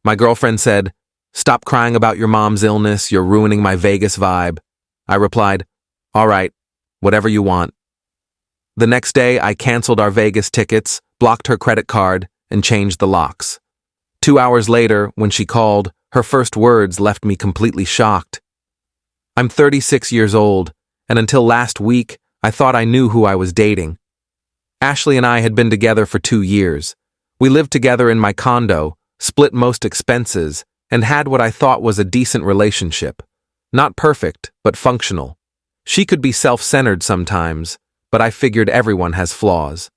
My girlfriend said, "Stop crying about your mom's illness, you're ruining my Vegas vibe." I replied, "All right, whatever you want." The next day, I canceled our Vegas tickets, blocked her credit card, and changed the locks. 2 hours later, when she called, her first words left me completely shocked. I'm 36 years old, and until last week, I thought I knew who I was dating. Ashley and I had been together for 2 years. We lived together in my condo, split most expenses, and had what I thought was a decent relationship. Not perfect, but functional. She could be self-centered sometimes, but I figured everyone has flaws.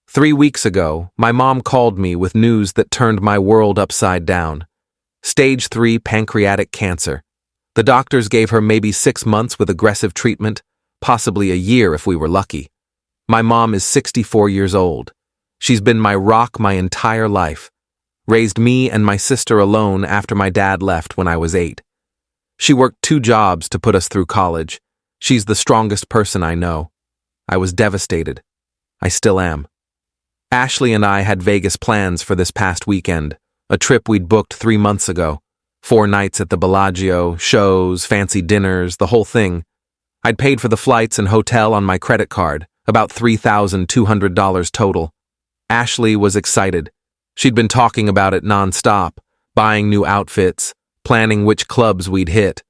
3 weeks ago, my mom called me with news that turned my world upside down. Stage 3 pancreatic cancer. The doctors gave her maybe 6 months with aggressive treatment, possibly a year if we were lucky. My mom is 64 years old. She's been my rock my entire life. Raised me and my sister alone after my dad left when I was 8. She worked 2 jobs to put us through college. She's the strongest person I know. I was devastated. I still am. Ashley and I had Vegas plans for this past weekend, a trip we'd booked 3 months ago. 4 nights at the Bellagio, shows, fancy dinners, the whole thing. I'd paid for the flights and hotel on my credit card, about $3,200 total. Ashley was excited. She'd been talking about it nonstop, buying new outfits, planning which clubs we'd hit.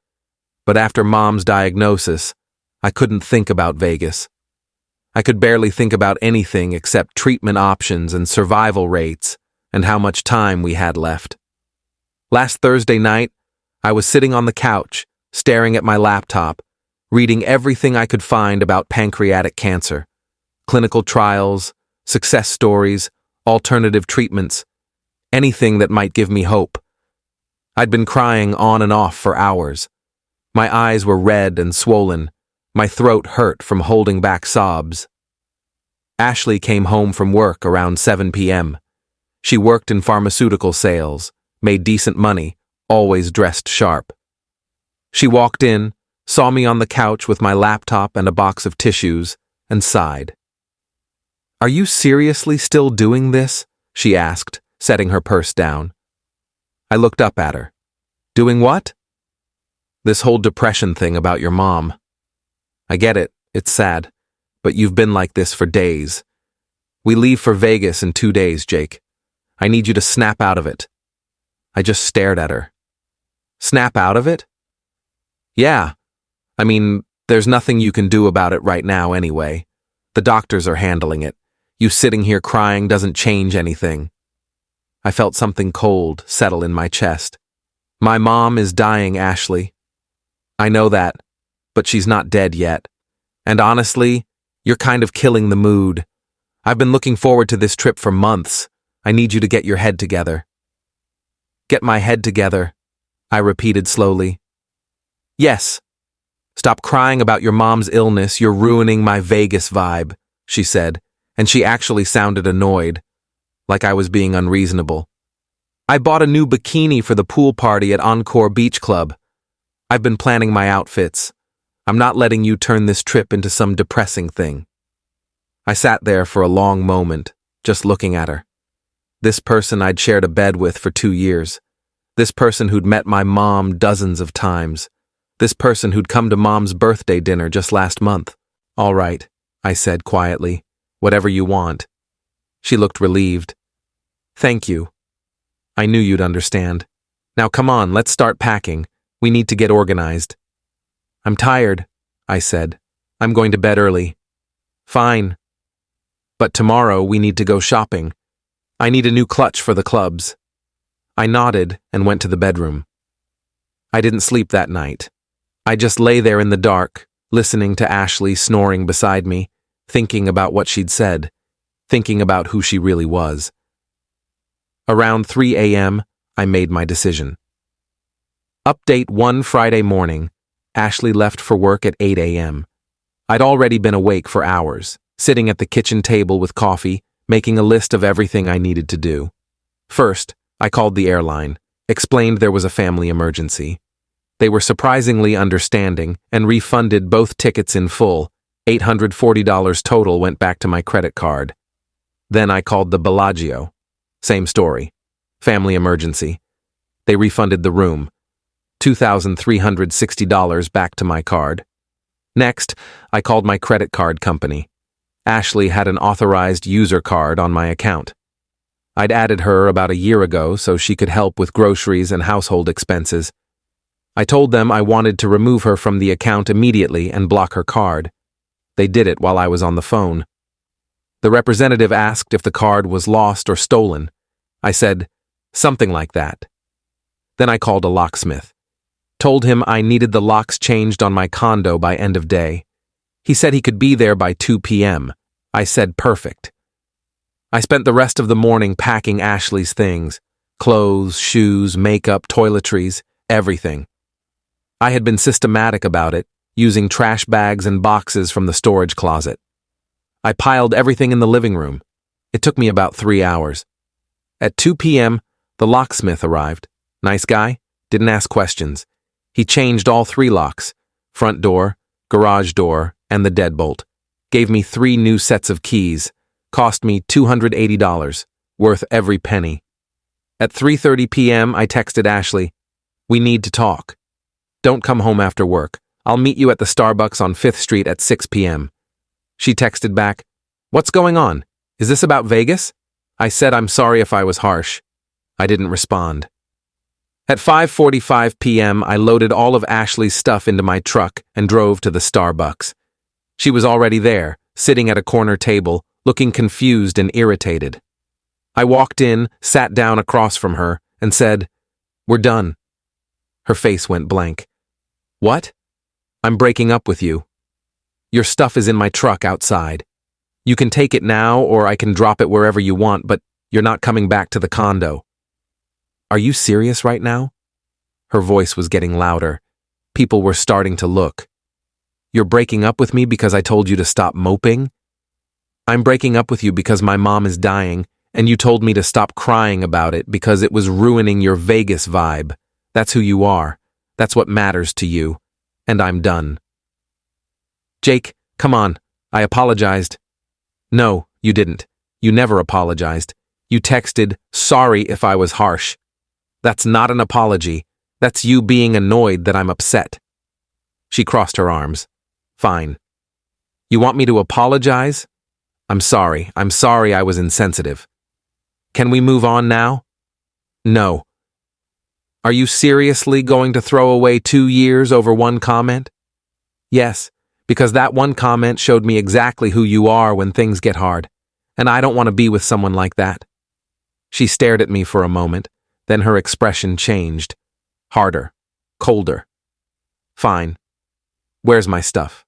But after Mom's diagnosis, I couldn't think about Vegas. I could barely think about anything except treatment options and survival rates and how much time we had left. Last Thursday night, I was sitting on the couch, staring at my laptop, reading everything I could find about pancreatic cancer. Clinical trials, success stories, alternative treatments, anything that might give me hope. I'd been crying on and off for hours. My eyes were red and swollen. My throat hurt from holding back sobs. Ashley came home from work around 7 p.m. She worked in pharmaceutical sales, made decent money, always dressed sharp. She walked in, saw me on the couch with my laptop and a box of tissues, and sighed. "Are you seriously still doing this?" she asked, setting her purse down. I looked up at her. "Doing what?" "This whole depression thing about your mom. I get it, it's sad, but you've been like this for days. We leave for Vegas in 2 days, Jake. I need you to snap out of it." I just stared at her. "Snap out of it?" "Yeah. I mean, there's nothing you can do about it right now anyway. The doctors are handling it. You sitting here crying doesn't change anything." I felt something cold settle in my chest. "My mom is dying, Ashley. I know that, but she's not dead yet. And honestly, you're kind of killing the mood. I've been looking forward to this trip for months. I need you to get your head together." "Get my head together," I repeated slowly. "Yes. Stop crying about your mom's illness, you're ruining my Vegas vibe," she said, and she actually sounded annoyed, like I was being unreasonable. "I bought a new bikini for the pool party at Encore Beach Club. I've been planning my outfits. I'm not letting you turn this trip into some depressing thing." I sat there for a long moment, just looking at her. This person I'd shared a bed with for 2 years. This person who'd met my mom dozens of times. This person who'd come to Mom's birthday dinner just last month. "All right," I said quietly. "Whatever you want." She looked relieved. "Thank you. I knew you'd understand. Now come on, let's start packing. We need to get organized." "I'm tired," I said. "I'm going to bed early." "Fine. But tomorrow we need to go shopping. I need a new clutch for the clubs." I nodded and went to the bedroom. I didn't sleep that night. I just lay there in the dark, listening to Ashley snoring beside me, thinking about what she'd said, thinking about who she really was. Around 3 a.m., I made my decision. Update 1 Friday morning, Ashley left for work at 8 a.m. I'd already been awake for hours, sitting at the kitchen table with coffee, making a list of everything I needed to do. First, I called the airline, explained there was a family emergency. They were surprisingly understanding and refunded both tickets in full. $840 total went back to my credit card. Then I called the Bellagio. Same story. Family emergency. They refunded the room. $2,360 back to my card. Next, I called my credit card company. Ashley had an authorized user card on my account. I'd added her about a year ago so she could help with groceries and household expenses. I told them I wanted to remove her from the account immediately and block her card. They did it while I was on the phone. The representative asked if the card was lost or stolen. I said, something like that. Then I called a locksmith. Told him I needed the locks changed on my condo by end of day. He said he could be there by 2 p.m. I said perfect. I spent the rest of the morning packing Ashley's things. Clothes, shoes, makeup, toiletries, everything. I had been systematic about it, using trash bags and boxes from the storage closet. I piled everything in the living room. It took me about 3 hours. At 2 p.m., the locksmith arrived. Nice guy, didn't ask questions. He changed all 3 locks, front door, garage door, and the deadbolt. Gave me 3 new sets of keys. Cost me $280, worth every penny. At 3:30 p.m., I texted Ashley, "We need to talk. Don't come home after work. I'll meet you at the Starbucks on 5th Street at 6 p.m. She texted back, "What's going on? Is this about Vegas?" I said I'm sorry if I was harsh. I didn't respond. At 5:45 p.m., I loaded all of Ashley's stuff into my truck and drove to the Starbucks. She was already there, sitting at a corner table, looking confused and irritated. I walked in, sat down across from her, and said, "We're done." Her face went blank. "What?" "I'm breaking up with you. Your stuff is in my truck outside. You can take it now or I can drop it wherever you want, but you're not coming back to the condo." "Are you serious right now?" Her voice was getting louder. People were starting to look. "You're breaking up with me because I told you to stop moping?" "I'm breaking up with you because my mom is dying, and you told me to stop crying about it because it was ruining your Vegas vibe. That's who you are. That's what matters to you. And I'm done." "Jake, come on. I apologized." "No, you didn't. You never apologized. You texted, 'Sorry if I was harsh.' That's not an apology. That's you being annoyed that I'm upset." She crossed her arms. "Fine. You want me to apologize? I'm sorry. I'm sorry I was insensitive. Can we move on now?" "No." "Are you seriously going to throw away 2 years over one comment?" "Yes, because that one comment showed me exactly who you are when things get hard, and I don't want to be with someone like that." She stared at me for a moment, then her expression changed. Harder, colder. "Fine. Where's my stuff?"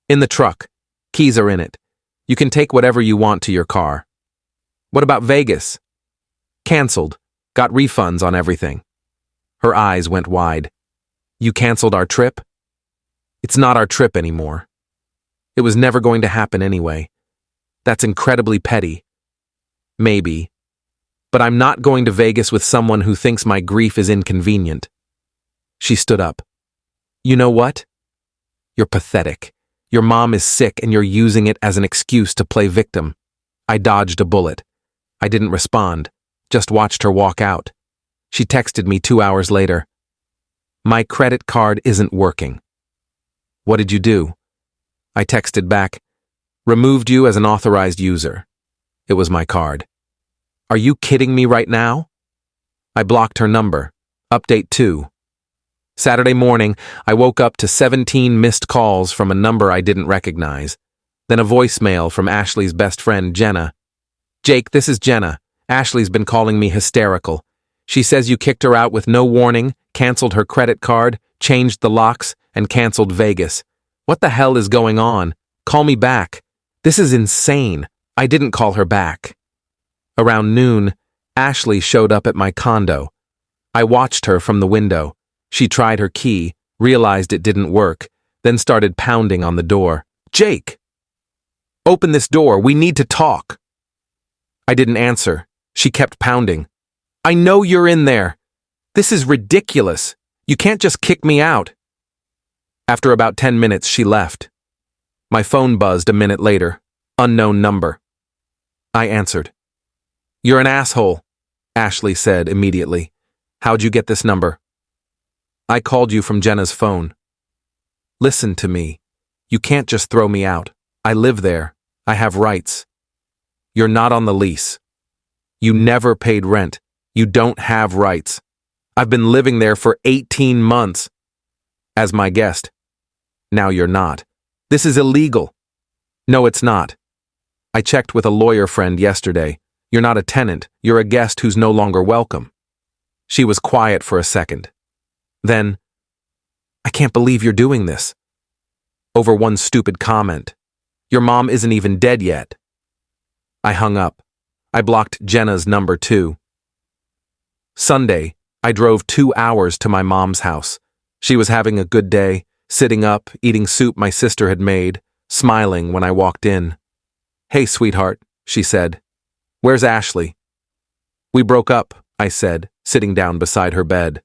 "In the truck. Keys are in it. You can take whatever you want to your car." "What about Vegas?" "Canceled. Got refunds on everything." Her eyes went wide. "You canceled our trip?" "It's not our trip anymore. It was never going to happen anyway. That's incredibly petty." "Maybe. But I'm not going to Vegas with someone who thinks my grief is inconvenient." She stood up. "You know what? You're pathetic. Your mom is sick and you're using it as an excuse to play victim." I dodged a bullet. I didn't respond, just watched her walk out. She texted me 2 hours later. "My credit card isn't working." "What did you do?" I texted back, "Removed you as an authorized user." It was my card. "Are you kidding me right now?" I blocked her number. Update 2. Saturday morning, I woke up to 17 missed calls from a number I didn't recognize. Then a voicemail from Ashley's best friend, Jenna. "Jake, this is Jenna. Ashley's been calling me hysterical. She says you kicked her out with no warning, canceled her credit card, changed the locks, and canceled Vegas. What the hell is going on? Call me back. This is insane. I didn't call her back." Around noon, Ashley showed up at my condo. I watched her from the window. She tried her key, realized it didn't work, then started pounding on the door. "Jake! Open this door, we need to talk." I didn't answer. She kept pounding. "I know you're in there. This is ridiculous. You can't just kick me out." After about 10 minutes, she left. My phone buzzed a minute later. Unknown number. I answered. "You're an asshole," Ashley said immediately. How'd you get this number? I called you from Jenna's phone. Listen to me. You can't just throw me out. I live there. I have rights. You're not on the lease. You never paid rent. You don't have rights. I've been living there for 18 months. As my guest. Now you're not. This is illegal. No, it's not. I checked with a lawyer friend yesterday. You're not a tenant. You're a guest who's no longer welcome. She was quiet for a second. Then, I can't believe you're doing this. Over one stupid comment. Your mom isn't even dead yet. I hung up. I blocked Jenna's number too. Sunday, I drove 2 hours to my mom's house. She was having a good day, sitting up, eating soup my sister had made, smiling when I walked in. Hey, sweetheart, she said. Where's Ashley? We broke up, I said, sitting down beside her bed.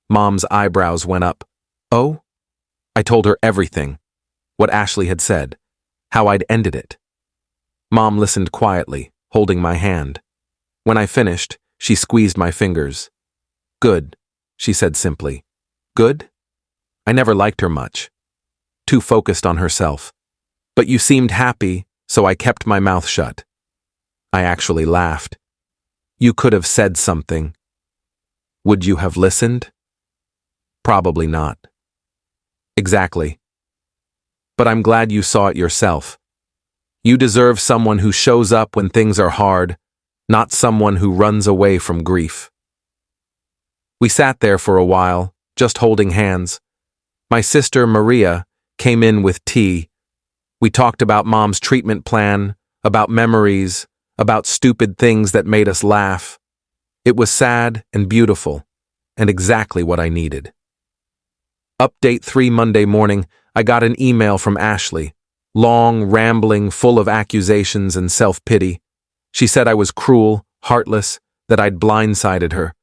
Mom's eyebrows went up. Oh? I told her everything. What Ashley had said. How I'd ended it. Mom listened quietly, holding my hand. When I finished, she squeezed my fingers. Good, she said simply. Good? I never liked her much. Too focused on herself. But you seemed happy, so I kept my mouth shut. I actually laughed. You could have said something. Would you have listened? Probably not. Exactly. But I'm glad you saw it yourself. You deserve someone who shows up when things are hard, not someone who runs away from grief. We sat there for a while, just holding hands. My sister, Maria, came in with tea. We talked about Mom's treatment plan, about memories, about stupid things that made us laugh. It was sad and beautiful, and exactly what I needed. Update 3 Monday morning, I got an email from Ashley. Long, rambling, full of accusations and self-pity. She said I was cruel, heartless, that I'd blindsided her.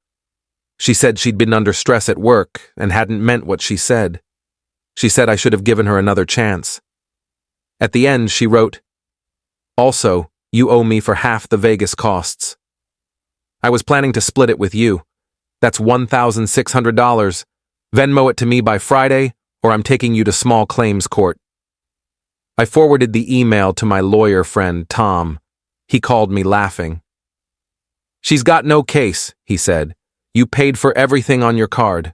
She said she'd been under stress at work and hadn't meant what she said. She said I should have given her another chance. At the end, she wrote, Also, you owe me for half the Vegas costs. I was planning to split it with you. That's $1,600. Venmo it to me by Friday, or I'm taking you to small claims court. I forwarded the email to my lawyer friend, Tom. He called me laughing. She's got no case, he said. You paid for everything on your card.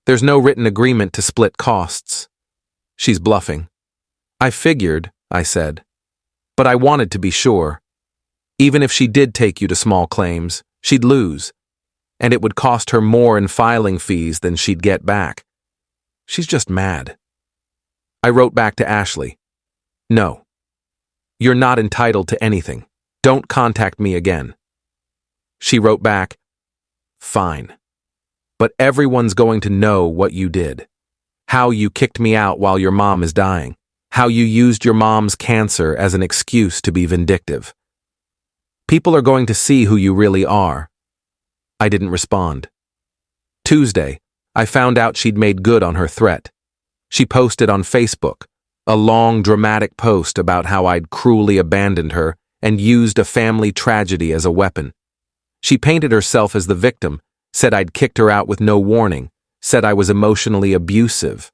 There's no written agreement to split costs. She's bluffing. I figured, I said. But I wanted to be sure. Even if she did take you to small claims, she'd lose. And it would cost her more in filing fees than she'd get back. She's just mad. I wrote back to Ashley. No. You're not entitled to anything. Don't contact me again. She wrote back, Fine. But everyone's going to know what you did. How you kicked me out while your mom is dying. How you used your mom's cancer as an excuse to be vindictive. People are going to see who you really are. I didn't respond. Tuesday, I found out she'd made good on her threat. She posted on Facebook, a long, dramatic post about how I'd cruelly abandoned her and used a family tragedy as a weapon. She painted herself as the victim, said I'd kicked her out with no warning, said I was emotionally abusive.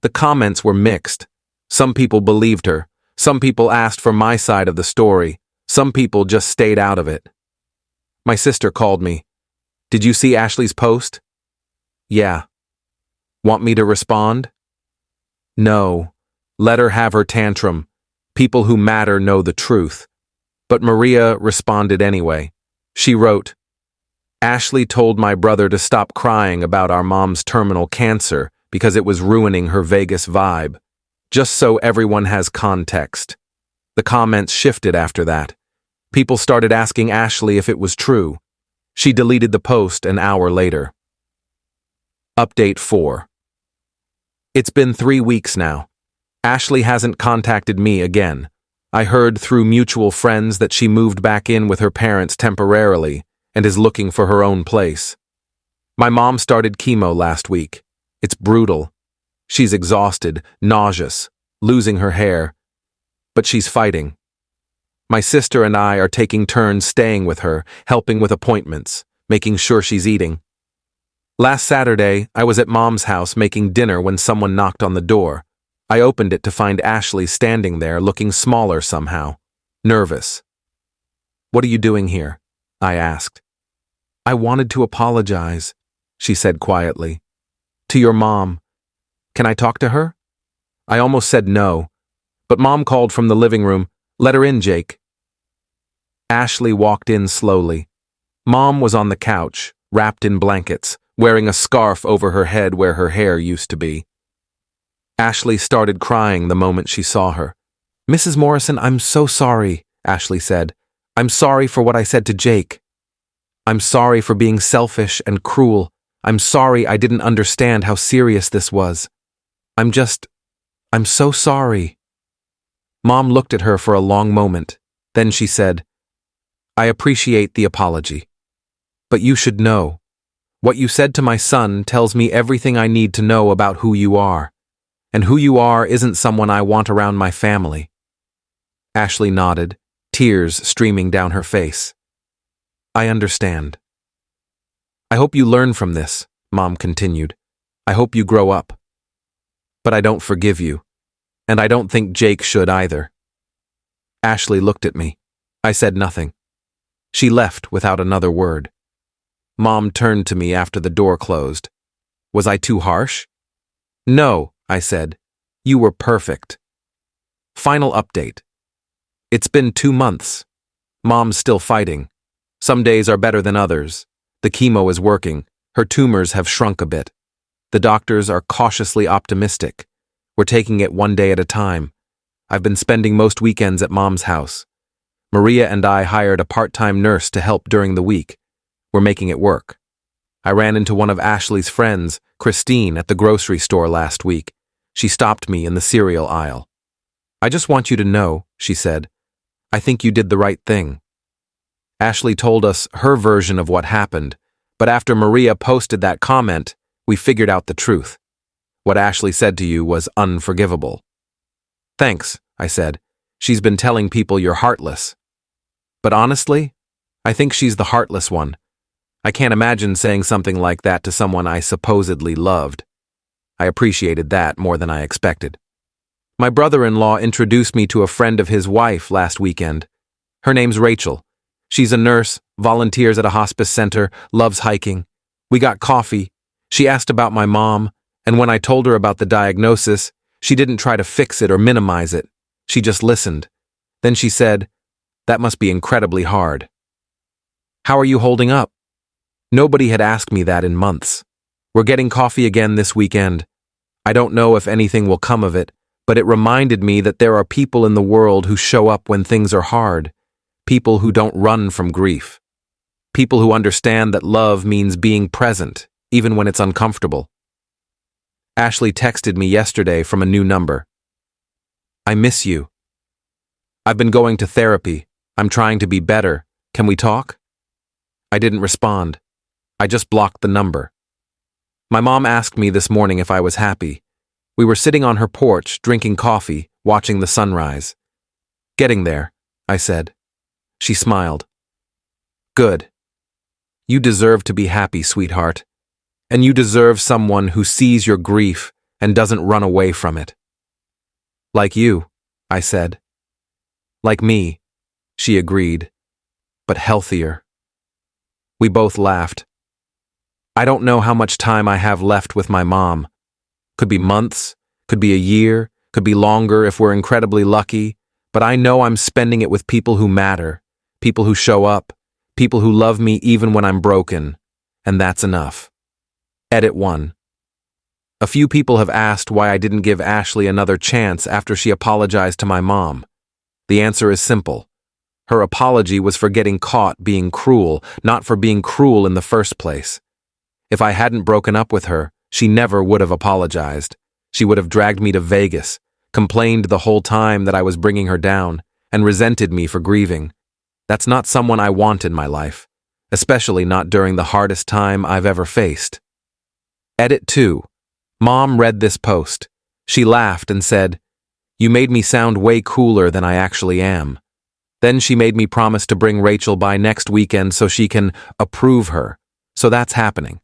The comments were mixed. Some people believed her. Some people asked for my side of the story. Some people just stayed out of it. My sister called me. Did you see Ashley's post? Yeah. Want me to respond? No. Let her have her tantrum. People who matter know the truth. But Maria responded anyway. She wrote, Ashley told my brother to stop crying about our mom's terminal cancer because it was ruining her Vegas vibe. Just so everyone has context. The comments shifted after that. People started asking Ashley if it was true. She deleted the post an hour later. Update 4. It's been 3 weeks now. Ashley hasn't contacted me again. I heard through mutual friends that she moved back in with her parents temporarily and is looking for her own place. My mom started chemo last week. It's brutal. She's exhausted, nauseous, losing her hair. But she's fighting. My sister and I are taking turns staying with her, helping with appointments, making sure she's eating. Last Saturday, I was at Mom's house making dinner when someone knocked on the door. I opened it to find Ashley standing there looking smaller somehow, nervous. "What are you doing here?" I asked. "I wanted to apologize," she said quietly. "To your mom. Can I talk to her?" I almost said no, but Mom called from the living room, "Let her in, Jake." Ashley walked in slowly. Mom was on the couch, wrapped in blankets, wearing a scarf over her head where her hair used to be. Ashley started crying the moment she saw her. "Mrs. Morrison, I'm so sorry," Ashley said. "I'm sorry for what I said to Jake. I'm sorry for being selfish and cruel. I'm sorry I didn't understand how serious this was. I'm so sorry." Mom looked at her for a long moment. Then she said, "I appreciate the apology. But you should know. What you said to my son tells me everything I need to know about who you are. And who you are isn't someone I want around my family." Ashley nodded, tears streaming down her face. "I understand." "I hope you learn from this," Mom continued. "I hope you grow up. But I don't forgive you. And I don't think Jake should either." Ashley looked at me. I said nothing. She left without another word. Mom turned to me after the door closed. "Was I too harsh?" "No," I said. "You were perfect." Final update. It's been 2 months. Mom's still fighting. Some days are better than others. The chemo is working. Her tumors have shrunk a bit. The doctors are cautiously optimistic. We're taking it one day at a time. I've been spending most weekends at Mom's house. Maria and I hired a part-time nurse to help during the week. We're making it work. I ran into one of Ashley's friends, Christine, at the grocery store last week. She stopped me in the cereal aisle. "I just want you to know," she said, "I think you did the right thing." Ashley told us her version of what happened, but after Maria posted that comment, we figured out the truth. What Ashley said to you was unforgivable. "Thanks," I said. "She's been telling people you're heartless." But honestly, I think she's the heartless one. I can't imagine saying something like that to someone I supposedly loved. I appreciated that more than I expected. My brother-in-law introduced me to a friend of his wife last weekend. Her name's Rachel. She's a nurse, volunteers at a hospice center, loves hiking. We got coffee. She asked about my mom, and when I told her about the diagnosis, she didn't try to fix it or minimize it. She just listened. Then she said, "That must be incredibly hard." "How are you holding up?" Nobody had asked me that in months. We're getting coffee again this weekend. I don't know if anything will come of it, but it reminded me that there are people in the world who show up when things are hard, people who don't run from grief, people who understand that love means being present, even when it's uncomfortable. Ashley texted me yesterday from a new number. "I miss you. I've been going to therapy. I'm trying to be better. Can we talk?" I didn't respond. I just blocked the number. My mom asked me this morning if I was happy. We were sitting on her porch, drinking coffee, watching the sunrise. "Getting there," I said. She smiled. "Good. You deserve to be happy, sweetheart. And you deserve someone who sees your grief and doesn't run away from it." "Like you," I said. "Like me," she agreed, "but healthier." We both laughed. I don't know how much time I have left with my mom. Could be months, could be a year, could be longer if we're incredibly lucky, but I know I'm spending it with people who matter, people who show up, people who love me even when I'm broken, and that's enough. Edit 1. A few people have asked why I didn't give Ashley another chance after she apologized to my mom. The answer is simple. Her apology was for getting caught being cruel, not for being cruel in the first place. If I hadn't broken up with her, she never would have apologized. She would have dragged me to Vegas, complained the whole time that I was bringing her down, and resented me for grieving. That's not someone I want in my life, especially not during the hardest time I've ever faced. Edit 2. Mom read this post. She laughed and said, "You made me sound way cooler than I actually am." Then she made me promise to bring Rachel by next weekend so she can approve her. So that's happening.